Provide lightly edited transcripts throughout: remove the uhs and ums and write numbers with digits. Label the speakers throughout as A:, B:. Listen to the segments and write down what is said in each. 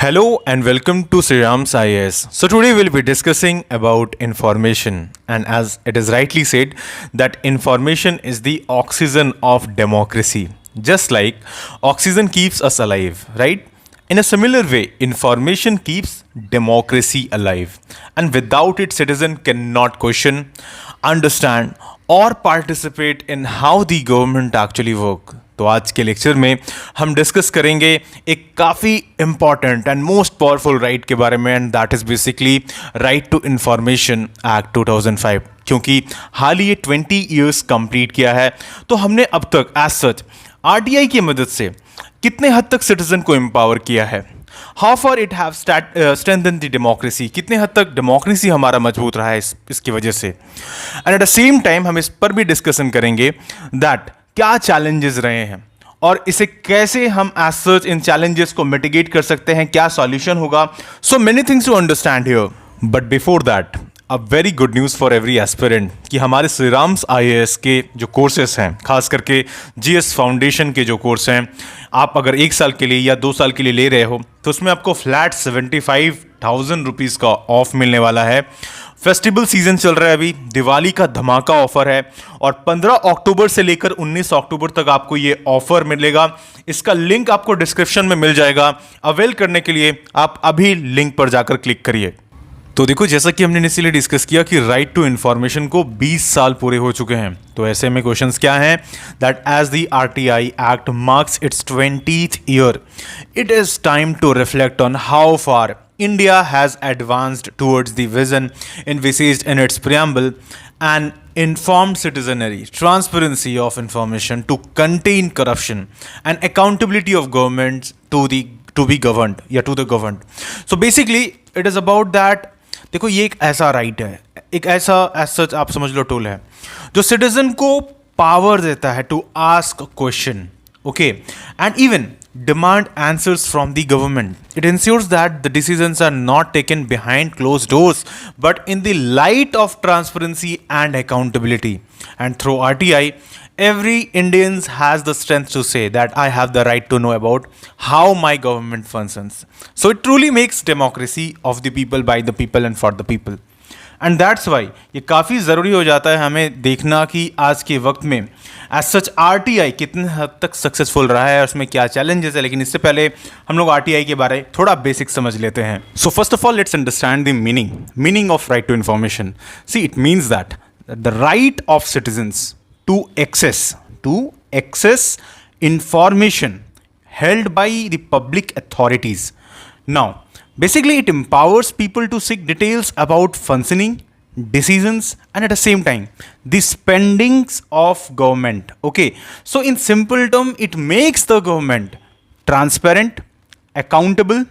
A: Hello and welcome to Sriram's IAS. So today we'll be discussing about information, and as it is rightly said that information is the oxygen of democracy. Just like oxygen keeps us alive, right? In a similar way, information keeps democracy alive, and without it citizen cannot question, understand or participate in how the government actually work. तो आज के lecture में हम discuss करेंगे एक काफ़ी important and most powerful right के बारे में, and that is basically right to information act 2005। क्योंकि हाल ही ये 20 ईयर्स कंप्लीट किया है, तो हमने अब तक एज सच आरटीआई की मदद से कितने हद तक सिटीजन को एम्पावर किया है, how for it have strengthen the democracy, कितने हद तक डेमोक्रेसी हमारा मजबूत रहा है इसकी वजह से। And eight the same time हम इस पर भी डिस्कशन करेंगे दैट क्या चैलेंजेस रहे हैं और इसे कैसे हम एज सच इन चैलेंजेस को मिटिगेट कर सकते हैं, क्या सॉल्यूशन होगा। So many things to understand here, but before that a very good news for every aspirant कि हमारे श्रीराम्स आईएएस के जो कोर्सेस हैं, खास करके जीएस फाउंडेशन के जो कोर्स हैं, आप अगर 1 साल के लिए या 2 साल के लिए ले रहे हो तो उसमें आपको फ्लैट 75,000 रुपीज़ का ऑफ मिलने वाला है। फेस्टिवल सीजन चल रहा है, अभी दिवाली का धमाका ऑफर है और 15 अक्टूबर से लेकर 19 अक्टूबर तक आपको ये ऑफर मिलेगा। इसका लिंक आपको डिस्क्रिप्शन में मिल जाएगा। अवेल करने के लिए आप अभी लिंक पर जाकर क्लिक करिए। तो देखो, जैसा कि हमने इनिशियली डिस्कस किया कि राइट टू इन्फॉर्मेशन को 20 साल पूरे हो चुके हैं, तो ऐसे में क्वेश्चंस क्या हैं that as the RTI act marks its 20th year, it is time to reflect on how far India has advanced towards the vision envisaged in its preamble, an informed citizenry, transparency of information to contain corruption, and accountability of governments to be governed या to the governed. So basically it is about that. देखो, ये एक ऐसा right है, एक ऐसा as such आप समझ लो टूल है जो सिटीजन को पावर देता है to ask question, okay, and even demand answers from the government. It ensures that the decisions are not taken behind closed doors but in the light of transparency and accountability. And through RTI, every Indian has the strength to say that I have the right to know about how my government functions. So it truly makes democracy of the people, by the people and for the people. And that's why ये काफ़ी ज़रूरी हो जाता है हमें देखना कि आज के वक्त में एज सच आरटीआई कितने हद तक सक्सेसफुल रहा है और उसमें क्या चैलेंजेस है। लेकिन इससे पहले हम लोग आरटीआई के बारे में थोड़ा बेसिक समझ लेते हैं। So first of all let's understand the meaning of right to information. See, it means that the right of citizens to access information held by the public authorities. Now, basically it empowers people to seek details about functioning, decisions, and at the same time the spendings of government. Okay, so in simple term it makes the government transparent, accountable,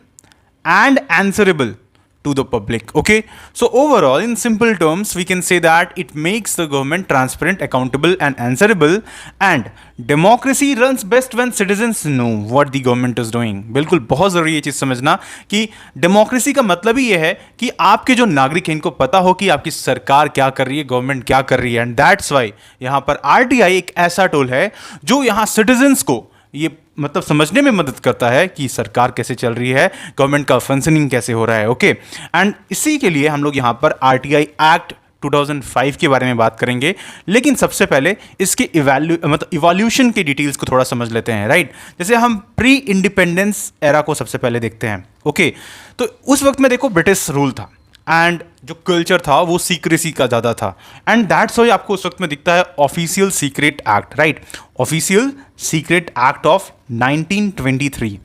A: and answerable to the public. Okay, so overall in simple terms we can say that it makes the government transparent, accountable, and answerable, and democracy runs best when citizens know what the government is doing. बिल्कुल बहुत ज़रूरी ये चीज़ समझना कि democracy का मतलब ही ये है कि आपके जो नागरिक हैं इनको पता हो कि आपकी सरकार क्या कर रही है, गवर्नमेंट क्या कर रही है। एंड दैट्स वाई यहाँ पर आरटीआई एक ऐसा टूल है जो यहाँ सिटीजन्स को ये मतलब समझने में मदद करता है कि सरकार कैसे चल रही है, गवर्नमेंट का फंक्शनिंग कैसे हो रहा है। ओके, एंड इसी के लिए हम लोग यहाँ पर आरटीआई एक्ट 2005 के बारे में बात करेंगे। लेकिन सबसे पहले इसके इवोल्यूशन की डिटेल्स को थोड़ा समझ लेते हैं, राइट। जैसे हम प्री इंडिपेंडेंस एरा को सबसे पहले देखते हैं। ओके, तो उस वक्त में देखो ब्रिटिश रूल था एंड जो कल्चर था वो सीक्रेसी का ज़्यादा था, एंड दैट्स वाई आपको उस वक्त में दिखता है official secret act, right, official secret act of 1923।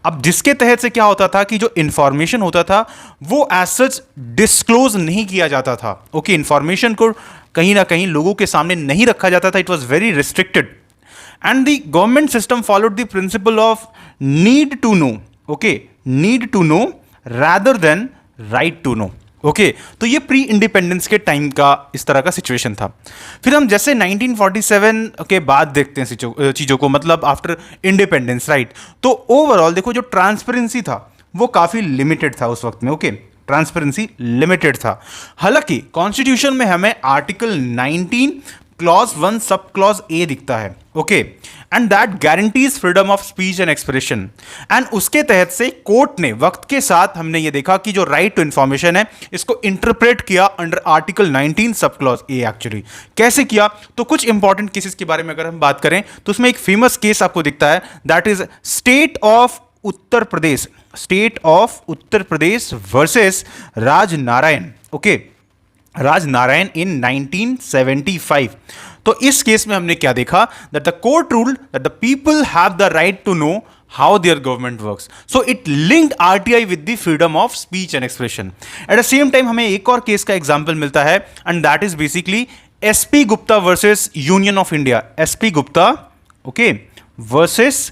A: अब जिसके तहत से क्या होता था कि जो इंफॉर्मेशन होता था वो एज सच डिस्क्लोज नहीं किया जाता था। ओके, इंफॉर्मेशन को कहीं ना कहीं लोगों के सामने नहीं रखा जाता था, it was very restricted, and the government system followed the principle of need to know. Okay, need to know rather than right to know. Okay, तो ये प्री इंडिपेंडेंस के टाइम का इस तरह का सिचुएशन था। फिर हम जैसे 1947 के बाद देखते हैं चीज़ों को, मतलब आफ्टर इंडिपेंडेंस, राइट। तो ओवरऑल देखो जो ट्रांसपेरेंसी था वो काफ़ी लिमिटेड था उस वक्त में। ओके, ट्रांसपेरेंसी लिमिटेड था। हालांकि कॉन्स्टिट्यूशन में हमें article 19 clause 1 sub clause A दिखता है।
B: Okay, and that guarantees freedom of speech and expression. And उसके तहत से कोर्ट ने वक्त के साथ हमने ये देखा कि जो राइट टू इंफॉर्मेशन है इसको इंटरप्रेट किया under article 19 sub clause A. Actually कैसे किया, तो कुछ इंपॉर्टेंट केसेस के बारे में अगर हम बात करें तो उसमें एक फेमस केस आपको दिखता है, that is state of Uttar Pradesh, state of Uttar Pradesh versus Rajnarayan. Okay, Rajnarayan in 1975। तो इस केस में हमने क्या देखा, that the court ruled that the people have the right to know how their government works. So it linked RTI with the freedom of speech and expression. At the same time हमें एक और case का example मिलता है, and that is basically SP Gupta versus Union of India. SP Gupta, okay, versus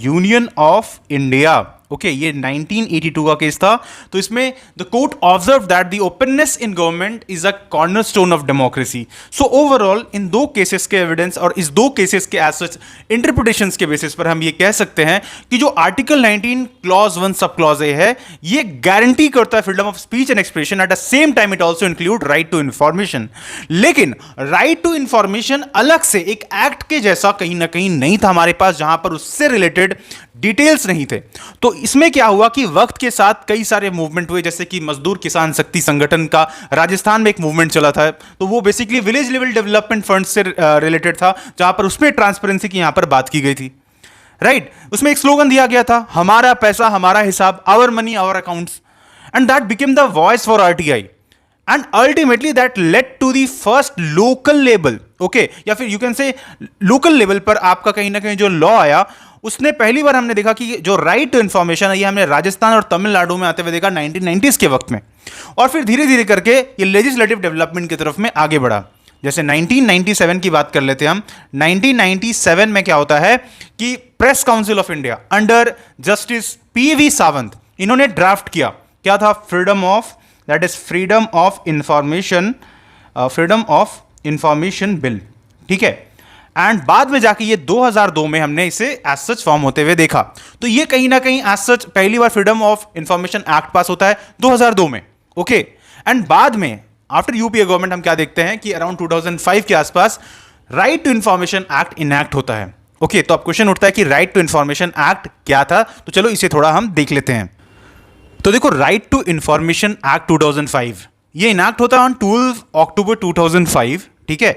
B: Union of India. Okay, ये 1982 का case था। तो इसमें the court observe that the openness in government is a cornerstone of democracy. So overall इन दो cases के evidence और इस दो केसेस के एज सच इंटरप्रिटेशंस के बेसिस पर हम ये कह सकते हैं कि जो article 19 clause 1 sub clause A है ये गारंटी करता है freedom of speech and expression, at the same time it also include right to information. लेकिन राइट टू इंफॉर्मेशन अलग से एक एक्ट के जैसा कहीं ना कहीं नहीं था हमारे पास, जहां पर उससे रिलेटेड डिटेल्स नहीं थे। तो इसमें क्या हुआ कि वक्त के साथ कई सारे मूवमेंट हुए, जैसे कि मजदूर किसान शक्ति संगठन का राजस्थान में एक मूवमेंट चला था, तो वो basically village level development fund से रिलेटेड था, जहां पर उसमें ट्रांसपेरेंसी की यहां पर बात की गई थी। राइट, उसमें एक स्लोगन दिया गया था, हमारा पैसा हमारा हिसाब, our money our accounts, and that became the voice for RTI, and ultimately that led to the first local level. Okay, या फिर you can say local level पर आपका कहीं ना कहीं जो लॉ आया, उसने पहली बार हमने देखा कि जो राइट टू इंफॉर्मेशन है ये हमने राजस्थान और तमिलनाडु में आते हुए देखा 1990s के वक्त में, और फिर धीरे धीरे करके ये लेजिस्लेटिव डेवलपमेंट की तरफ में आगे बढ़ा। जैसे 1997 की बात कर लेते हैं हम। 1997 में क्या होता है कि press council of India under justice PV Sawant, इन्होंने ड्राफ्ट किया, क्या था, freedom of, that is freedom of information, freedom of information bill. ठीक है, एंड बाद में जाके ये 2002 में हमने इसे एज सच फॉर्म होते हुए देखा। तो ये कहीं ना कहीं एज सच पहली बार freedom of information act pass होता है 2002 में। ओके, एंड बाद में आफ्टर यूपीए गवर्नमेंट हम क्या देखते हैं कि अराउंड 2005 के आसपास right to information act enact होता है। ओके, तो अब क्वेश्चन उठता है कि राइट टू इंफॉर्मेशन एक्ट क्या था, तो चलो इसे थोड़ा हम देख लेते हैं। तो देखो, राइट टू इंफॉर्मेशन एक्ट 2005 ये इनैक्ट होता है ऑन 12 अक्टूबर 2005। ठीक है,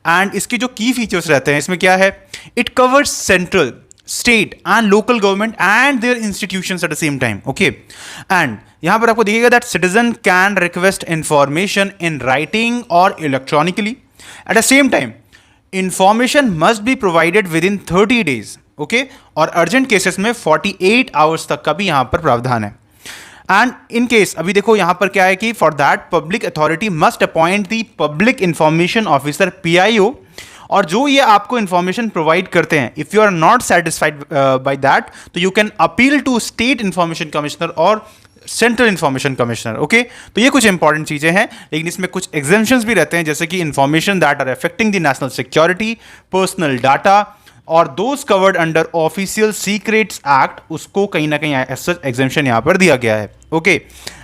B: एंड इसके जो की फीचर्स रहते हैं इसमें क्या है, it covers central, state and local government and their institutions at the same time. Okay, and यहां पर आपको दिखेगा that citizen can request information in writing और electronically, at the same time information must be provided within 30 days। Okay, और urgent cases में 48 hours तक का भी यहां पर प्रावधान है। एंड इन केस, अभी देखो यहां पर क्या है कि for that public authority must appoint the public information officer PIO, और जो ये आपको इंफॉर्मेशन प्रोवाइड करते हैं, if you are not satisfied by that तो you can appeal to state information commissioner और सेंट्रल इंफॉर्मेशन कमिश्नर। ओके, तो ये कुछ इंपॉर्टेंट चीजें हैं, लेकिन इसमें कुछ एग्जेम्पशंस भी रहते हैं, जैसे कि information that are affecting the national security, personal data और those covered under official secrets act, उसको कहीं ना कहीं एग्जेम्पशन यहां पर दिया गया है। ओके,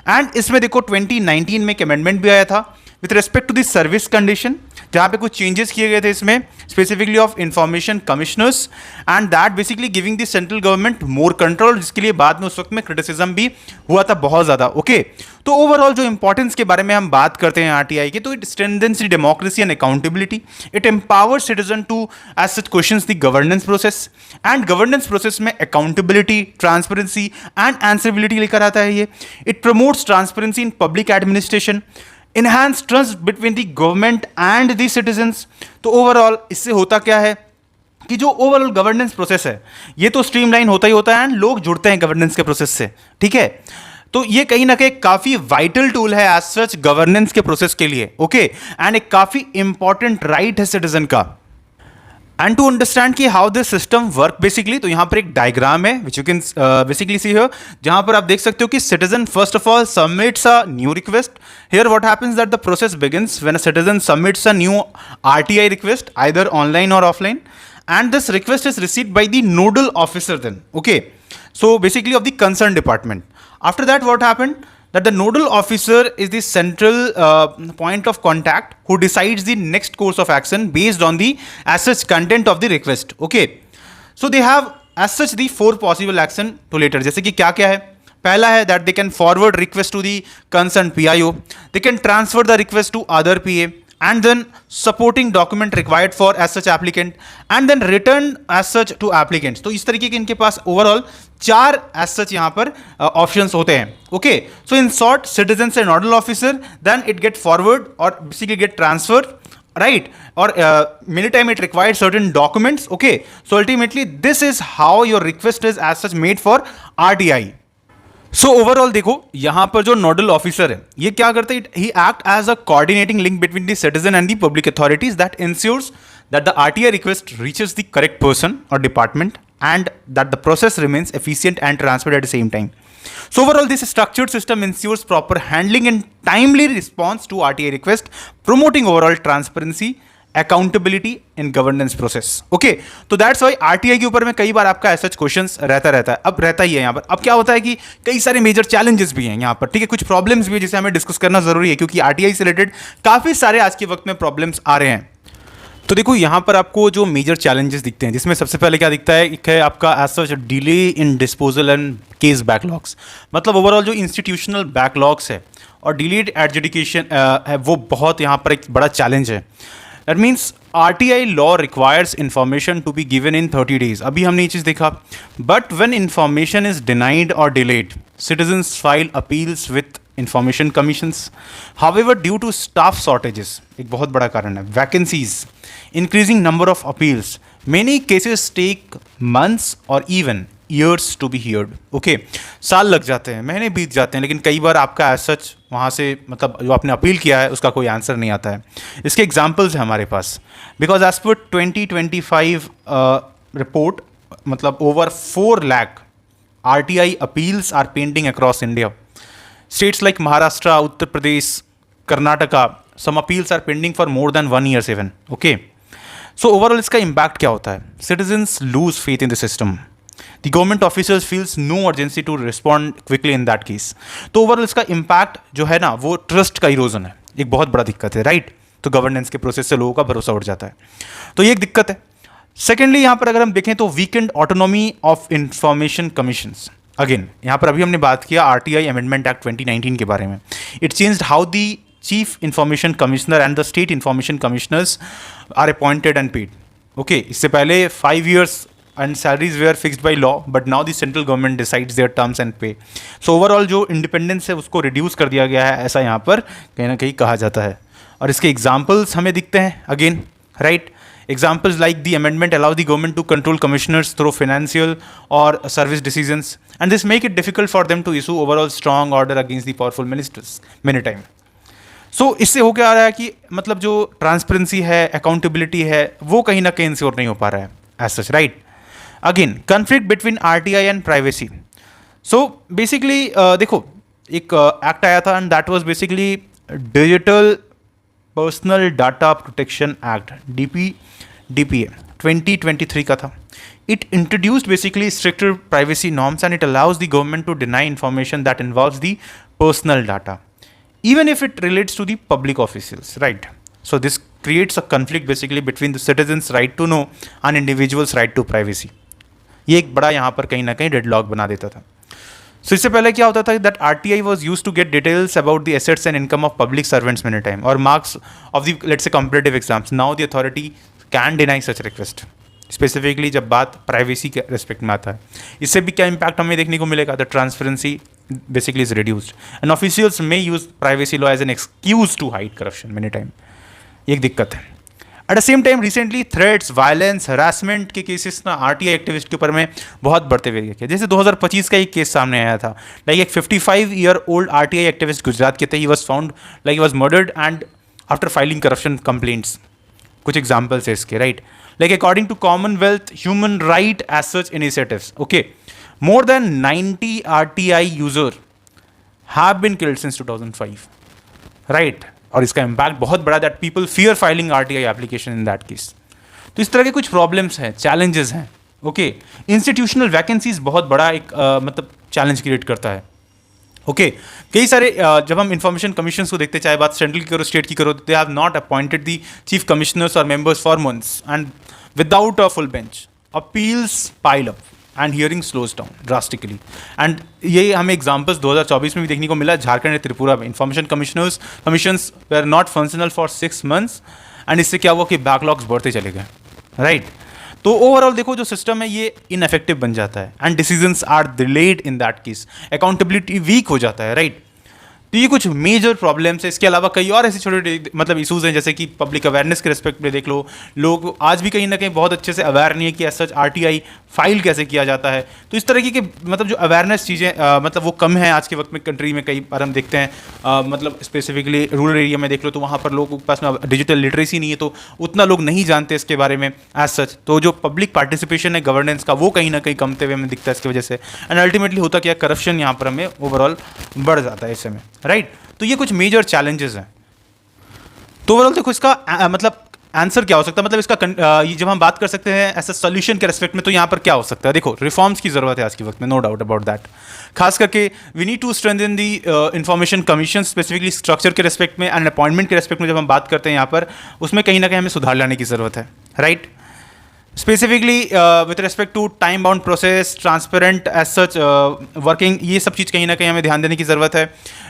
B: एंड इसमें देखो 2019 में एक अमेंडमेंट भी आया था with respect to the service condition, जहां पे कुछ चेंजेस किए गए थे इसमें, specifically of information commissioners, and that basically giving the central government more control, जिसके लिए बाद में उस वक्त में क्रिटिसिज्म भी हुआ था बहुत ज्यादा। ओके, तो ओवरऑल जो इंपॉर्टेंस के बारे में हम बात करते हैं आरटीआई की, तो it strengthens the democracy and accountability, it empowers citizen to as such questions the governance process, and governance process में अकाउंटेबिलिटी, ट्रांसपेरेंसी एंड आंसरेबिलिटी लेकर आता है ये। It promotes transparency in public administration, enhance trust between the government and the citizens। तो overall इससे होता क्या है कि जो ओवरऑल गवर्नेंस प्रोसेस है ये तो स्ट्रीमलाइन होता ही होता है, एंड लोग जुड़ते हैं गवर्नेंस के प्रोसेस से। ठीक है, तो ये कहीं ना कहीं काफी वाइटल टूल है एज सच गवर्नेंस के प्रोसेस के लिए। ओके, एंड एक काफी इंपॉर्टेंट राइट है सिटीजन का। एंड टू अंडरस्टैंड कि how this system work basically, तो यहां पर एक डायग्राम है which you can basically see here, जहां पर आप देख सकते हो कि citizen first of all submits a new request. Here what happens that the process begins when a citizen submits a new RTI request either online और offline, and this request is received by the nodal officer then. Okay, so basically of the concerned department. After that what happened, that the nodal officer is the central point of contact who decides the next course of action based on the as such content of the request. Okay, so they have as such the four possible action to later. जैसे कि क्या क्या है, पहला है that they can forward request to the concerned PIO, they can transfer the request to other PA, and then supporting document required for as such applicant, and then return as such to applicants. तो इस तरीके के इनके पास overall चार as such यहाँ पर options होते हैं. Okay, so in short citizen से nodal officer, then it get forward और basically get transfer, right? Or many time it required certain documents. Okay, so ultimately this is how your request is as such made for RTI. So overall देखो यहां पर जो nodal officer है ये क्या करते हैं, he act as a coordinating link between the citizen and the public authorities that ensures that the RTI request reaches the correct person और department and that the process remains efficient and transparent at the same time. So overall, this structured system ensures proper handling and timely response to RTI request, promoting overall transparency, accountability in governance process. Okay, तो that's why RTI के ऊपर में कई बार आपका ऐसा questions रहता है, अब रहता ही है यहाँ पर. अब क्या होता है कि कई सारे मेजर चैलेंजेस भी हैं यहाँ पर, ठीक है, कुछ प्रॉब्लम्स भी है जिसे हमें डिस्कस करना जरूरी है क्योंकि आरटीआई से रिलेटेड काफी सारे आज के वक्त में प्रॉब्लम्स आ रहे हैं. तो देखो यहाँ पर आपको जो मेजर चैलेंजेस दिखते हैं जिसमें सबसे पहले क्या दिखता है, एक है आपका as such delay in disposal and case backlogs. मतलब ओवरऑल जो इंस्टीट्यूशनल बैकलॉग्स है और डिलेड एडजुडिकेशन है वो बहुत यहाँ पर एक बड़ा चैलेंज है. That means RTI law requires information to be given in 30 days. अभी हमने ये चीज़ देखा. But when information is denied or delayed, citizens file appeals with information commissions. However, due to staff shortages, एक बहुत बड़ा कारण है, vacancies, increasing number of appeals, many cases take months or even years to be heard. Okay, साल लग जाते हैं, महीने बीत जाते हैं, लेकिन कई बार आपका एज सच वहाँ से मतलब जो आपने अपील किया है उसका कोई आंसर नहीं आता है. इसके एग्जाम्पल्स हैं हमारे पास. बिकॉज एज पर 2025 रिपोर्ट मतलब over 4 lakh RTI appeals are pending across India. States like Maharashtra, Uttar Pradesh, Karnataka, some appeals are pending for more than 1 year even. Okay, so overall इसका इम्पैक्ट क्या होता है, citizens lose faith in the system. The government officers feels no urgency to respond quickly in that case. तो overall इसका impact जो है ना वो ट्रस्ट का इरोजन है, एक बहुत बड़ा दिक्कत है, राइट? तो गवर्नेंस के प्रोसेस से लोगों का भरोसा उठ जाता है, तो ये एक दिक्कत है. सेकेंडली यहाँ पर अगर हम देखें तो weekend autonomy of information commissions. Again यहाँ पर अभी हमने बात किया RTI अमेंडमेंट एक्ट 2019 के बारे में. It changed how the chief information commissioner and the state information commissioners are appointed and paid. Okay, इससे पहले 5 years and salaries were fixed by law, but now the central government decides their terms and pay. So overall जो independence है उसको reduce कर दिया गया है, ऐसा यहाँ पर कहीं ना कहीं कहा जाता है. और इसके examples हमें दिखते हैं again, right? Examples like the amendment allow the government to control commissioners through financial or service decisions, and this make it difficult for them to issue overall strong order against the powerful ministers many time. So इससे हो क्या आ रहा है कि मतलब जो transparency है, accountability है, वो कहीं ना कहीं इंश्योर नहीं हो पा रहा है as such, right? Again conflict between RTI and privacy. So basically देखो एक एक्ट आया था and that was basically digital personal data protection act, DPA 2023 का था. It introduced basically stricter privacy norms and it allows the government to deny information that involves the personal data even if it relates to the public officials, right? So this creates a conflict basically between the citizens' right to know and individuals' right to privacy. ये एक बड़ा यहाँ पर कहीं ना कहीं deadlock बना देता था. So इससे पहले क्या होता था that RTI was used to get details about the assets and income of public servants many time or marks of the let's say competitive exams. Now the authority can deny such request. Specifically जब बात privacy के respect में आता है, इससे भी क्या impact हमें देखने को मिलेगा, the transparency basically is reduced and officials may use privacy law as an excuse to hide corruption many time. ये एक दिक्कत है. At the same time recently threats, violence, harassment के केसेस ना RTI एक्टिविस्ट के ऊपर में बहुत बढ़ते हुए देखे. जैसे 2025 का एक केस सामने आया था, लाइक एक 55-year-old RTI एक्टिविस्ट गुजरात के थे. He was found like he was murdered and after filing corruption complaints. कुछ एग्जाम्पल्स है इसके, right? Like according to Commonwealth Human Right as such initiatives, okay, more than 90 RTI user have been killed since 2005, right? और इसका impact बहुत बड़ा, that people fear filing RTI application in that case. तो इस तरह के कुछ प्रॉब्लम्स हैं, चैलेंजेस हैं. ओके, इंस्टीट्यूशनल वैकेंसीज बहुत बड़ा एक मतलब चैलेंज क्रिएट करता है. ओके कई सारे जब हम इंफॉर्मेशन कमीशन को देखते हैं, चाहे बात सेंट्रल की करो स्टेट की करो, they have not appointed the chief commissioners और members for months and without a full bench appeals pile up and hearing slows down drastically. And ये हमें एग्जाम्पल्स 2024 में भी देखने को मिला, झारखंड और त्रिपुरा में information commissions were not functional for 6 months and इससे क्या हुआ कि बैकलॉग्स बढ़ते चले गए, राइट। तो ओवरऑल देखो जो सिस्टम है ये इनएफेक्टिव बन जाता है and decisions are delayed in that case, accountability weak हो जाता है, राइट। तो ये कुछ मेजर प्रॉब्लम्स है। इसके अलावा कई और ऐसे छोटे छोटे मतलब इशूज़ हैं, जैसे कि पब्लिक अवेयरनेस के रिस्पेक्ट में देख लो, लोग आज भी कहीं ना कहीं बहुत अच्छे से अवेयर नहीं है कि सच आरटीआई फाइल कैसे किया जाता है। तो इस तरह की मतलब जो अवेयरनेस चीज़ें मतलब वो कम है आज के वक्त में कंट्री में। कई बार हम देखते हैं मतलब स्पेसिफिकली रूरल एरिया में देख लो तो वहाँ पर लोगों के पास में डिजिटल लिटरेसी नहीं है, तो उतना लोग नहीं जानते इसके बारे में एज सच। तो जो पब्लिक पार्टिसिपेशन है गवर्नेंस का वो कहीं ना कहीं कमते हुए हमें दिखता है इसकी वजह से। एंड अल्टीमेटली होता क्या, करप्शन यहाँ पर हमें ओवरऑल बढ़ जाता है इसमें, राइट। तो ये कुछ मेजर चैलेंजेस हैं। तो ओवरऑल देखो इसका मतलब आंसर क्या हो सकता है, मतलब इसका ये जब हम बात कर सकते हैं ऐसा सोल्यूशन के रेस्पेक्ट में, तो यहाँ पर क्या हो सकता है। देखो रिफॉर्म्स की जरूरत है आज के वक्त में, नो डाउट अबाउट दैट। खास करके we need to strengthen the information commission specifically structure के रेस्पेक्ट में एंड अपॉइंटमेंट के रेस्पेक्ट में जब हम बात करते हैं यहाँ पर, उसमें कहीं ना कहीं हमें सुधार लाने की जरूरत है, right. Specifically with respect to time bound process, transparent as such working, ये सब चीज़ कहीं ना कहीं हमें ध्यान देने की ज़रूरत है।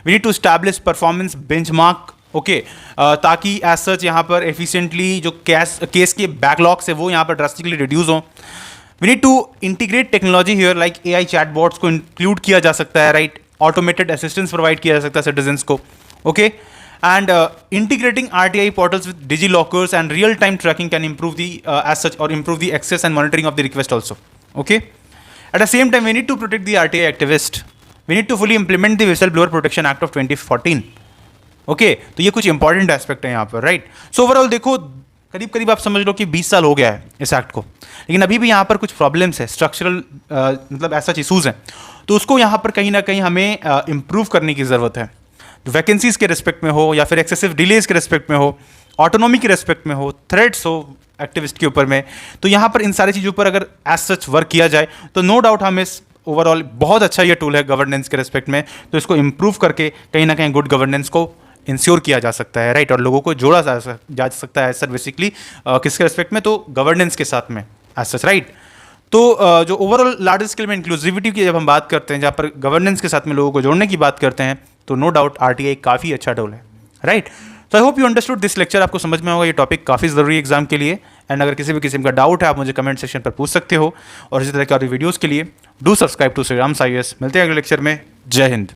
B: We need to establish performance benchmark, okay, ताकि एज सच यहाँ पर एफिशिएंटली जो केस के बैकलॉग्स है वो यहाँ पर ड्रास्टिकली रिड्यूस हो। We need to integrate technology here, like AI chatbots को इंक्लूड किया जा सकता है, राइट। ऑटोमेटेड असिस्टेंस प्रोवाइड किया जा सकता है सिटीजन्स को, okay. And integrating RTI portals with DigiLockers and real-time tracking can improve the as such or improve the access and monitoring of the request also. Okay. At the same time, we need to protect the RTI activist. We need to fully implement the Whistleblower Protection Act of 2014. Okay. तो ये कुछ important aspect है यहाँ पर, right. So overall देखो करीब करीब आप समझ लो कि 20 साल हो गया है इस एक्ट को, लेकिन अभी भी यहाँ पर कुछ प्रॉब्लम्स है, स्ट्रक्चरल मतलब ऐसा इशूज़ हैं, तो उसको यहाँ पर कहीं ना कहीं हमें इम्प्रूव करने की ज़रूरत है। वैकेंसीज के रिस्पेक्ट में हो या फिर एक्सेसिव डिलेज के रिस्पेक्ट में हो, ऑटोनॉमी के रिस्पेक्ट में हो, थ्रेट्स हो एक्टिविस्ट के ऊपर में, तो यहाँ पर इन सारी चीज़ों पर अगर एज सच वर्क किया जाए तो नो डाउट हम इस ओवरऑल बहुत अच्छा ये टूल है गवर्नेंस के रिस्पेक्ट में, तो इसको इम्प्रूव करके कहीं ना कहीं गुड गवर्नेंस को इंश्योर किया जा सकता है, राइट। और लोगों को जोड़ा जा सकता है सर बेसिकली किसके रिस्पेक्ट में, तो गवर्नेंस के साथ में एज सच, राइट। तो जो ओवरऑल लार्ज स्केल में इंक्लूसिविटी की जब हम बात करते हैं, जहाँ पर गवर्नेंस के साथ में लोगों को जोड़ने की बात करते हैं, तो नो डाउट RTI काफ़ी अच्छा टूल है, राइट। तो I hope you understood this lecture, आपको समझ में होगा ये टॉपिक काफ़ी ज़रूरी एग्जाम के लिए। एंड अगर किसी भी किस्म का डाउट है आप मुझे कमेंट सेक्शन पर पूछ सकते हो, और इसी तरह के और वीडियोज़ के लिए डू सब्सक्राइब टू श्रीराम्स IAS। मिलते हैं अगले लेक्चर में। जय हिंद।